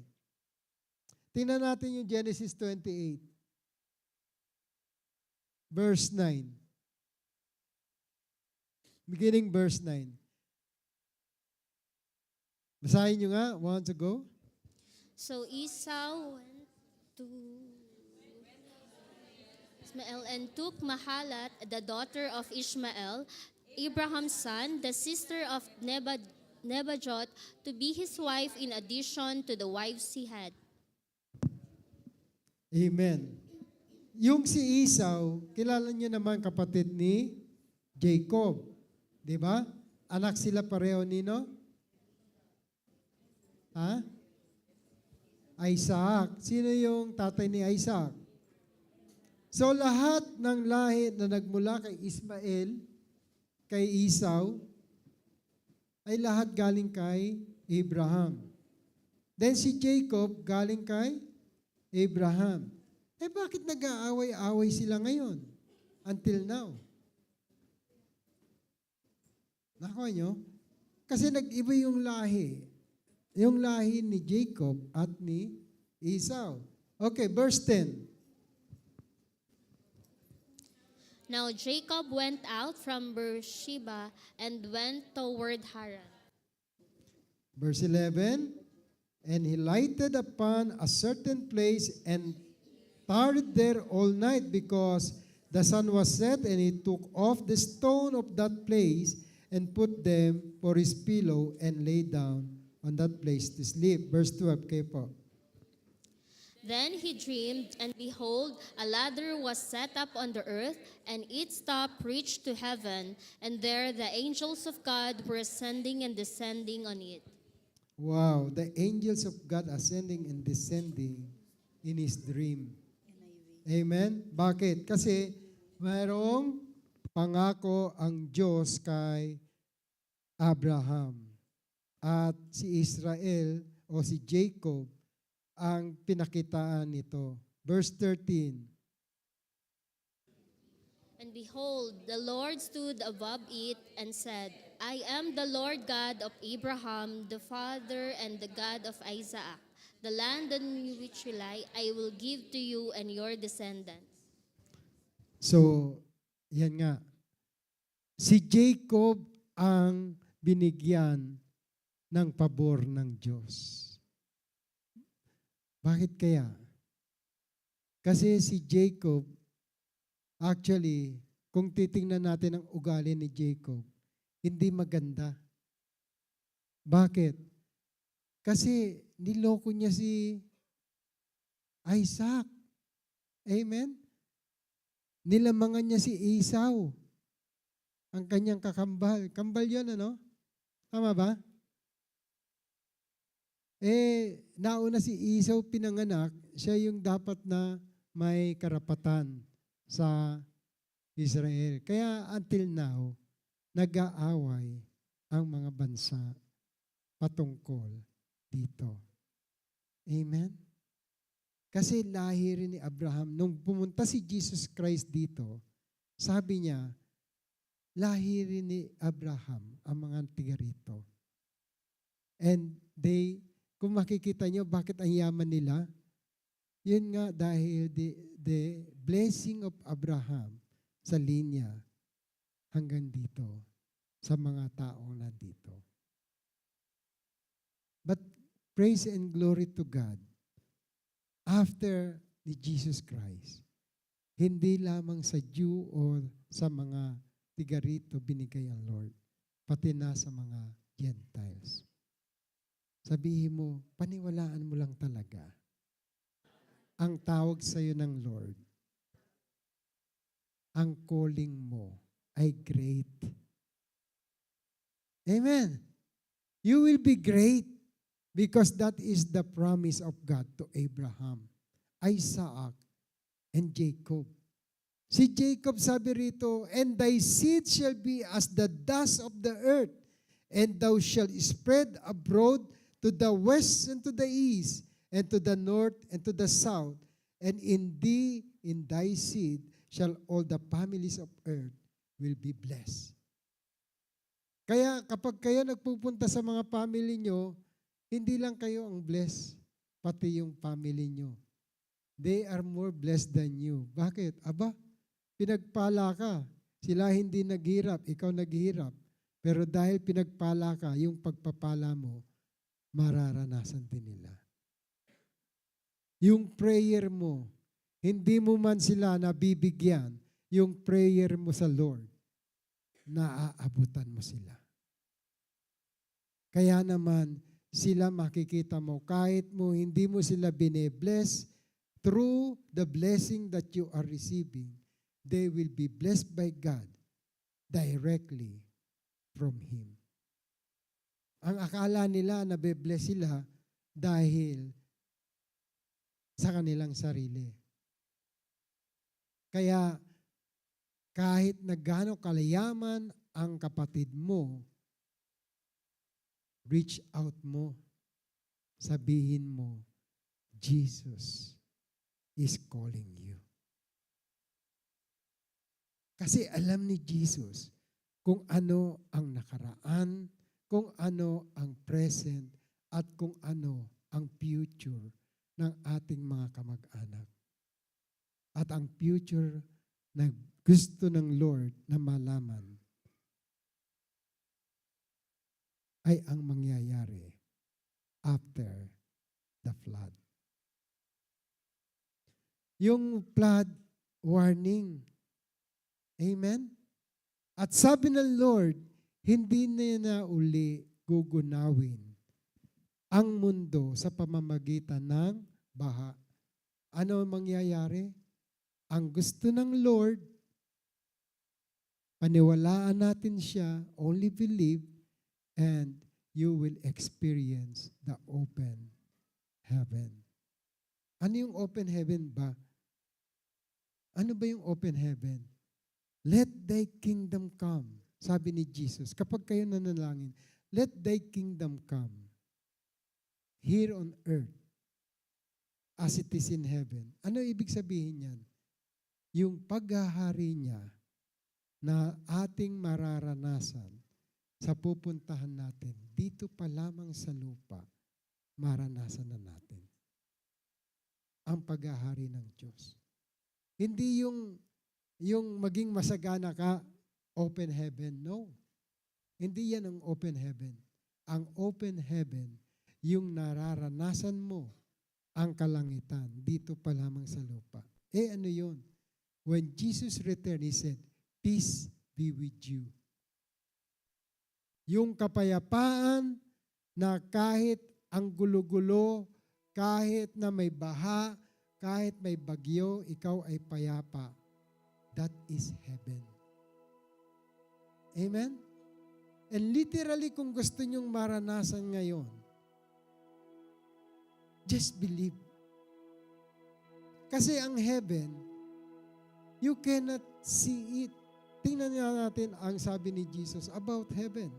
Tingnan natin yung Genesis 28. Verse 9. Beginning verse 9. Basahin nyo nga. Want to go? So Esau went to Ishmael and took Mahalat, the daughter of Ishmael, Abraham's son, the sister of Nebajoth, to be his wife in addition to the wives he had. Amen. Yung si Esau, kilala niyo naman kapatid ni Jacob. Di ba? Anak sila pareho nino? Isaac. Sino yung tatay ni Isaac? So lahat ng lahi na nagmula kay Ismael, kay Esau, ay lahat galing kay Abraham. Then si Jacob galing kay Abraham. Bakit nag-aaway-away sila ngayon? Until now. Nakuha nyo? Kasi nag-iba yung lahi. Yung lahi ni Jacob at ni Esau. Okay, verse 10. Now Jacob went out from Beersheba and went toward Haran. Verse 11. And he lighted upon a certain place and tarried there all night because the sun was set, and he took off the stone of that place and put them for his pillow and lay down on that place to sleep. Verse 12, kayo po. Then he dreamed, and behold, a ladder was set up on the earth, and its top reached to heaven, and there the angels of God were ascending and descending on it. Wow, the angels of God ascending and descending in his dream. Amen? Bakit? Kasi mayroong pangako ang Diyos kay Abraham. At si Israel o si Jacob ang pinakitaan nito. Verse 13. And behold, the Lord stood above it and said, I am the Lord God of Abraham, the father, and the God of Isaac. The land on which you lie, I will give to you and your descendants. So, yan nga. Si Jacob ang binigyan ng pabor ng Diyos. Bakit kaya? Kasi si Jacob, actually, kung titingnan natin ang ugali ni Jacob, hindi maganda. Bakit? Kasi niloko niya si Isaac. Amen? Nilamangan niya si Esau, ang kanyang kakambal. Kambal yun, ano? Tama ba? Nauna si Esau pinanganak, siya yung dapat na may karapatan sa Israel. Kaya until now, nag-aaway ang mga bansa patungkol dito. Amen? Kasi lahi rin ni Abraham. Nung pumunta si Jesus Christ dito, sabi niya, lahi rin ni Abraham ang mga tiga rito. And Kung makikita nyo, bakit ang yaman nila? Yun nga dahil the blessing of Abraham sa linya hanggang dito, sa mga taong nandito. But praise and glory to God, after ni Jesus Christ, hindi lamang sa Jew o sa mga tiga rito binigay ang Lord, pati na sa mga Gentiles. Sabihin mo, paniwalaan mo lang talaga. Ang tawag sa iyo ng Lord, ang calling mo ay great. Amen. You will be great because that is the promise of God to Abraham, Isaac, and Jacob. Si Jacob sabi rito, and thy seed shall be as the dust of the earth, and thou shalt spread abroad to the west and to the east, and to the north and to the south, and in thee, in thy seed, shall all the families of earth will be blessed. Kaya kapag kayo nagpupunta sa mga family nyo, hindi lang kayo ang blessed, pati yung family nyo. They are more blessed than you. Bakit? Aba, pinagpala ka. Sila hindi naghirap, ikaw naghirap. Pero dahil pinagpala ka, yung pagpapala mo, mararanasan din nila. Yung prayer mo, hindi mo man sila nabibigyan, yung prayer mo sa Lord, naaabutan mo sila. Kaya naman, sila makikita mo, kahit mo hindi mo sila bine-bless, through the blessing that you are receiving, they will be blessed by God directly from Him. Ang akala nila na be-bless sila dahil sa kanilang sarili. Kaya kahit na gaano kalayaman ang kapatid mo, reach out mo, sabihin mo, Jesus is calling you. Kasi alam ni Jesus kung ano ang nakaraan, kung ano ang present, at kung ano ang future ng ating mga kamag-anak. At ang future na gusto ng Lord na malaman ay ang mangyayari after the flood. Yung flood warning. Amen? At sabi ng Lord, hindi na uli gugunawin ang mundo sa pamamagitan ng baha. Ano ang mangyayari? Ang gusto ng Lord, paniwalaan natin siya, only believe, and you will experience the open heaven. Ano yung open heaven ba? Ano ba yung open heaven? Let thy kingdom come. Sabi ni Jesus, kapag kayo nanalangin, let thy kingdom come here on earth as it is in heaven. Ano ibig sabihin yan? Yung paghahari niya na ating mararanasan sa pupuntahan natin, dito pa lamang sa lupa, maranasan na natin ang paghahari ng Diyos. Hindi yung maging masagana ka, open heaven. No. Hindi yan ang open heaven. Ang open heaven, yung nararanasan mo ang kalangitan dito pa lamang sa lupa. Ano yun? When Jesus returned, He said, peace be with you. Yung kapayapaan na kahit ang gulo-gulo, kahit na may baha, kahit may bagyo, ikaw ay payapa. That is heaven. Amen? And literally, kung gusto nyong maranasan ngayon, just believe. Kasi ang heaven, you cannot see it. Tingnan natin ang sabi ni Jesus about heaven.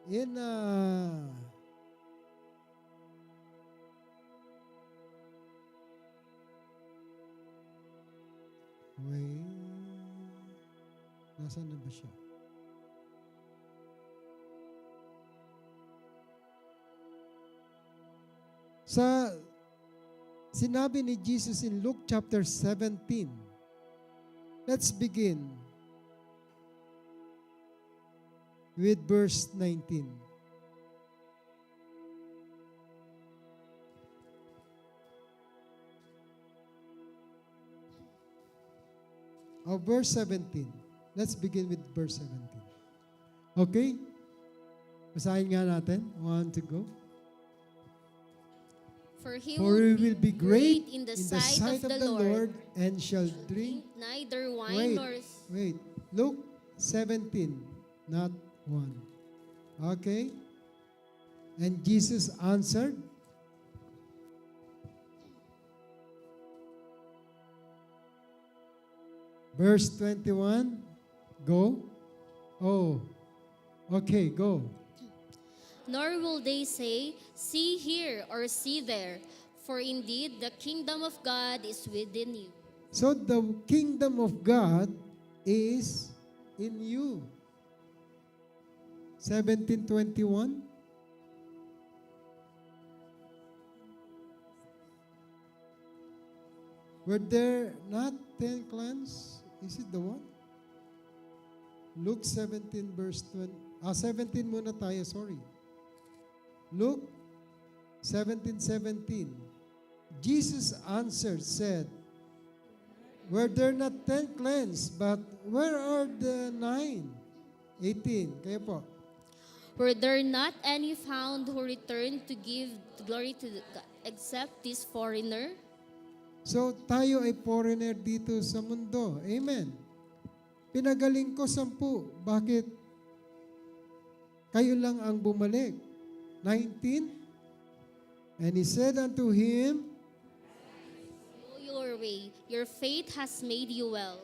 In Nasaan na ba siya? Sa sinabi ni Jesus in Luke chapter 17, let's begin with verse 19. Verse 17. Let's begin with verse 17. Okay? Basahin nga natin. 1 to go. For he For he will will be great in the sight of the Lord and shall drink. neither wine nor Wait. Luke 17, not 1. Okay? And Jesus answered, verse 21, go. Oh, okay, go. nor will they say, see here or see there, for indeed the kingdom of God is within you. So the kingdom of God is in you. 17:21. Were there not 10 clans? Is it the one? Luke 17 verse 20. 17 muna tayo, sorry. Luke 17:17. Jesus answered, said, were there not 10 clans, but where are the 9? 18. Kayo po. Were there not any found who returned to give glory to God, except this foreigner? So tayo ay foreigner dito sa mundo. Amen. Pinagaling ko 10. Bakit? Kayo lang ang bumalik. 19. And he said unto him, Go your way, your faith has made you well.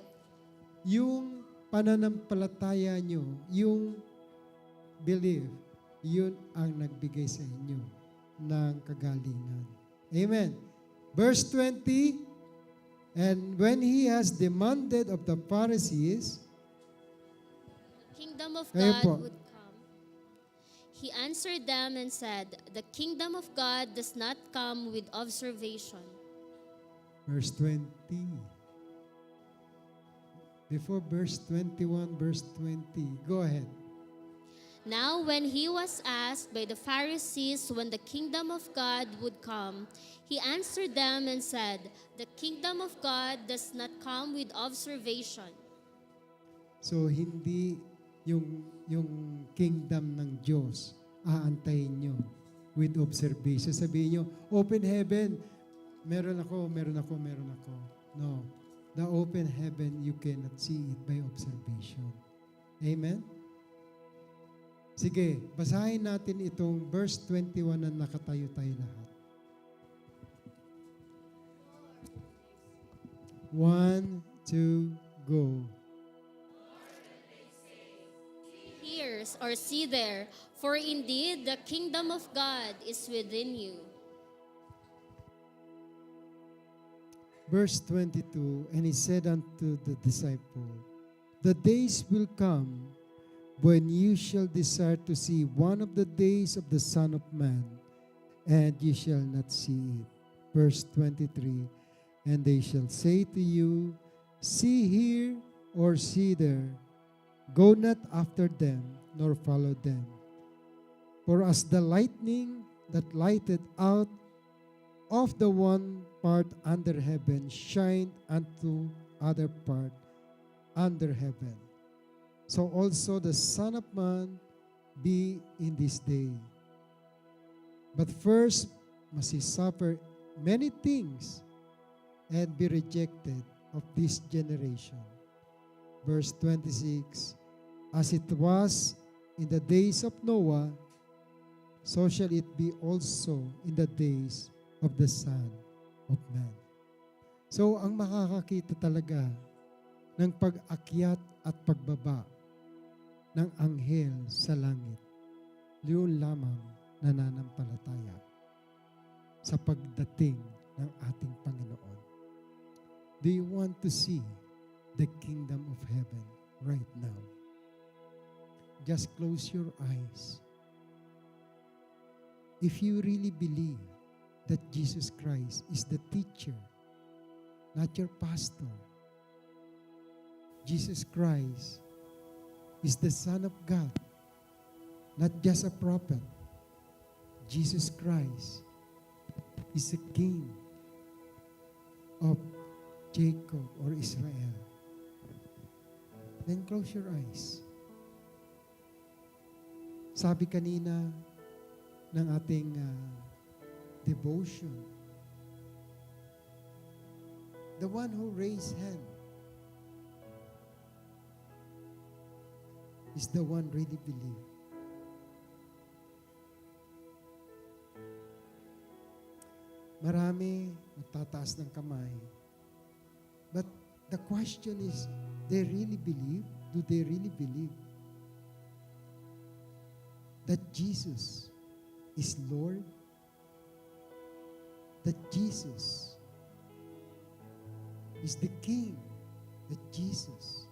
yung pananampalataya nyo, yung belief, yun ang nagbigay sa inyo ng kagalingan. Amen. Verse 20, and when he has demanded of the Pharisees, The kingdom of Kayo God po. would come. He answered them and said, the kingdom of God does not come with observation. verse 20, before verse 21, verse 20, go ahead. Now when he was asked by the Pharisees when the kingdom of God would come, he answered them and said, the kingdom of God does not come with observation. So hindi yung kingdom ng Diyos aantayin nyo with observation. Sabihin nyo, open heaven, meron ako. No. The open heaven, you cannot see it by observation. Amen? Sige, basahin natin itong verse 21 na nakatayo tayo lahat. 1, 2, go. Hears or see there, for indeed the kingdom of God is within you. Verse 22, and he said unto the disciple, the days will come when you shall desire to see one of the days of the Son of Man, and ye shall not see it. Verse 23, and they shall say to you, see here or see there. Go not after them, nor follow them. For as the lightning that lighted out of the one part under heaven shined unto other part under heaven, so also the Son of Man be in this day. But first must he suffer many things and be rejected of this generation. Verse 26, as it was in the days of Noah, so shall it be also in the days of the Son of Man. So, ang makakakita talaga ng pag-akyat at pagbaba ng anghel sa langit, yun lamang nananampalataya sa pagdating ng ating Panginoon. Do you want to see the kingdom of heaven right now. Just close your eyes. If you really believe that Jesus Christ is the teacher, not your pastor, Jesus Christ is the Son of God, not just a prophet. Jesus Christ is the King of Jacob or Israel. Then close your eyes. Sabi kanina ng ating devotion, the one who raised hand is the one really believe. Marami nagtataas ng kamay. But the question is, they really believe? Do they really believe that Jesus is Lord? That Jesus is the King? That Jesus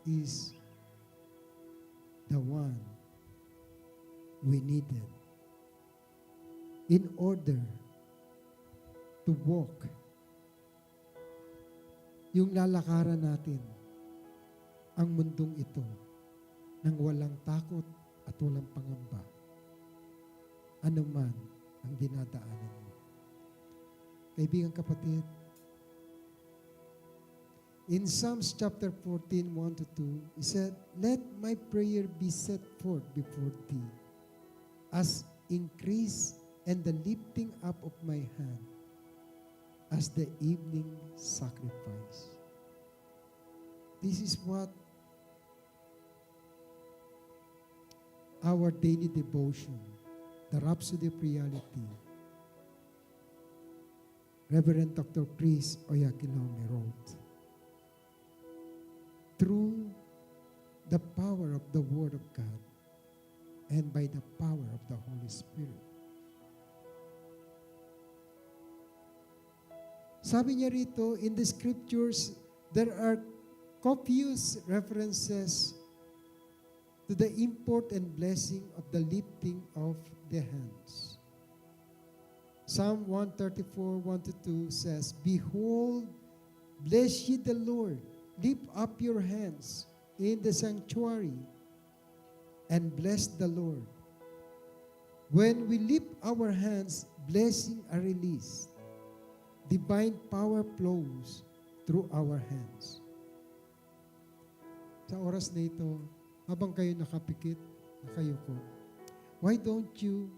is the one we needed in order to walk yung lalakaran natin ang mundong ito nang walang takot at walang pangamba. Ano man ang dinadaanan mo. Kaibigan kapatid, in Psalms chapter 14, 1-2, he said, "Let my prayer be set forth before thee, as increase and the lifting up of my hand, as the evening sacrifice." This is what our daily devotion, the Rhapsody of Reality, Reverend Dr. Chris Oyakhilome wrote. Through the power of the Word of God and by the power of the Holy Spirit. Sabi niya rito, in the scriptures, there are copious references to the import and blessing of the lifting of the hands. Psalm 134, 1-2 says, "Behold, bless ye the Lord, lift up your hands in the sanctuary, and bless the Lord." When we lift our hands, blessing are released. Divine power flows through our hands. Sa oras na ito, habang kayo nakapikit, nakayuko, why don't you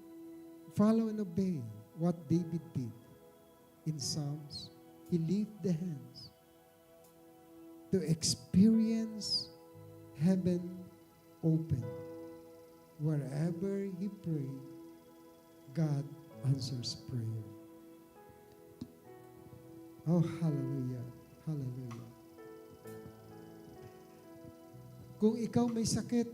follow and obey what David did in Psalms? He lifted the hands to experience heaven open. Wherever he prayed, God answers prayer. Oh, hallelujah. Hallelujah. Kung ikaw may sakit,